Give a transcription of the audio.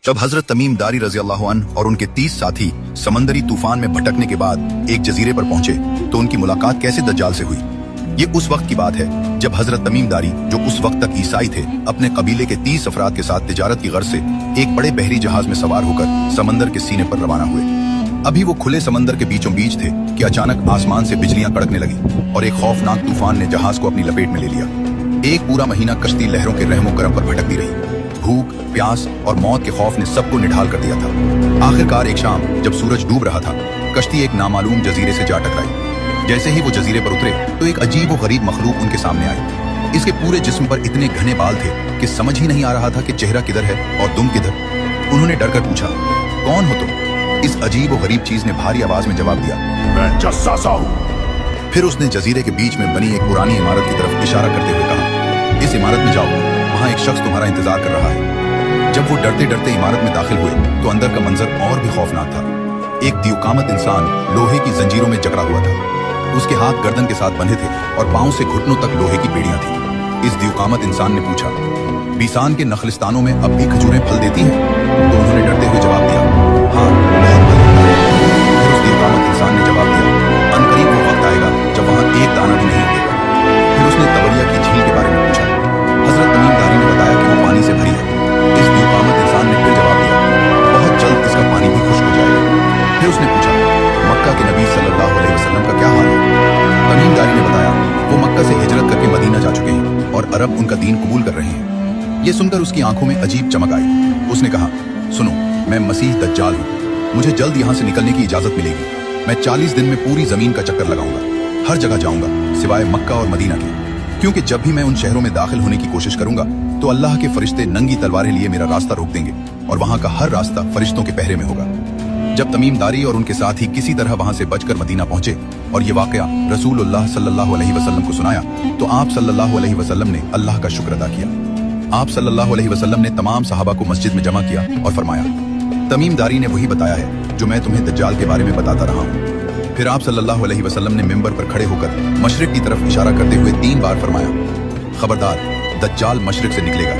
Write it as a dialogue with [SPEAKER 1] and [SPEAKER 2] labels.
[SPEAKER 1] जब हजरत तमीम दारी रजी अल्लाह अन्हु और उनके 30 साथी समंदरी तूफान में भटकने के बाद एक जजीरे पर पहुंचे तो उनकी मुलाकात कैसे दज्जाल से हुई। ये उस वक्त की बात है जब हजरत तमीम दारी, जो उस वक्त तक ईसाई थे, अपने कबीले के 30 अफराद के साथ तिजारत की गर्ज से एक बड़े बहरी जहाज में सवार होकर समंदर के सीने पर रवाना हुए। अभी वो खुले समंदर के बीचों बीच थे कि अचानक आसमान से बिजलियां कड़कने लगी और एक खौफनाक तूफान ने जहाज को अपनी लपेट में ले लिया। एक पूरा महीना कश्ती लहरों के रहमो करम पर भटकती रही। भूख, प्यास और मौत के खौफ ने सबको निढाल कर दिया था। आखिरकार एक शाम जब सूरज डूब रहा था, कश्ती एक नामालूम जजीरे से जा टकराई। जैसे ही वो जजीरे पर उतरे तो एक अजीब और गरीब मखलूक उनके सामने आई। इसके पूरे जिस्म पर इतने घने बाल थे कि समझ ही नहीं आ रहा था कि चेहरा किधर है और दुम किधर। उन्होंने डरकर पूछा, कौन हो तुम? इस अजीब और गरीब चीज ने भारी आवाज में जवाब दिया,
[SPEAKER 2] मैं जस्सासा हूँ।
[SPEAKER 1] फिर उसने जजीरे के बीच में बनी एक पुरानी इमारत की तरफ इशारा करते हुए कहा, इस इमारत में जाओ, वहाँ एक शख्स तुम्हारा इंतजार कर रहा है। जब वो डरते डरते इमारत में दाखिल हुए तो अंदर का मंजर और भी खौफनाक था। एक दियुकामत इंसान लोहे की जंजीरों में जकड़ा हुआ था। उसके हाथ गर्दन के साथ बंधे थे और पांव से घुटनों तक लोहे की बेड़ियां थी। इस दियुकामत इंसान ने पूछा, बीसान के नखलिस्तानों में अब भी खजूरें फल देती हैं? तो उन्होंने डरते हुए जवाब दिया, हाँ, बहुत फल देता है। फिर उस दियुकामत इंसान ने जवाब दिया, अनकरीब वो वक्त आएगा जब वहाँ एक दाना भी नहीं उगेगा। फिर उसने तबरिया की झील के बारे में पूछा। हजरत तमीम दारी ने बताया कि वो पानी से भरी है। इस दियुकामत इंसान ने फिर जवाब दिया, बहुत जल्द इसका पानी भी खुश्क हो जाएगा। फिर उसने पूछा, मक्का के नबी सल्लल्लाहु अलैहि वसल्लम का क्या हाल है? तमीम दारी ने बताया, वो मक्का से हिजरत करके मदीना जा चुके हैं और अरब उनका दीन कबूल कर रहे हैं। ये सुनकर उसकी आंखों में अजीब चमक आई। उसने कहा, सुनो, मैं मसीह दज्जाल हूँ। मुझे जल्द यहाँ से निकलने की इजाजत मिलेगी। मैं 40 दिन में पूरी जमीन का चक्कर लगाऊंगा, हर जगह जाऊंगा सिवाय मक्का और मदीना के, क्योंकि जब भी मैं उन शहरों में दाखिल होने की कोशिश करूंगा तो अल्लाह के फरिश्ते नंगी तलवारें लिए मेरा रास्ता रोक देंगे और वहां का हर रास्ता फरिश्तों के पहरे में होगा। जब तमीम दारी और उनके साथी किसी तरह वहां से बचकर मदीना पहुंचे और ये वाकया रसूलुल्लाह सल्लल्लाहु अलैहि वसल्लम को सुनाया तो आप सल्लल्लाहु अलैहि वसल्लम ने अल्लाह का शुक्र अदा किया। आप सल्लल्लाहु अलैहि वसल्लम ने तमाम सहाबा को मस्जिद में जमा किया और फरमाया, तमीम दारी ने वही बताया है जो मैं तुम्हें दज्जाल के बारे में बताता रहा हूँ। फिर आप सल्लल्लाहु अलैहि वसल्लम ने मिंबर पर खड़े होकर मशरिक की तरफ इशारा करते हुए 3 बार फरमाया, खबरदार, दज्जाल मशरिक से निकलेगा।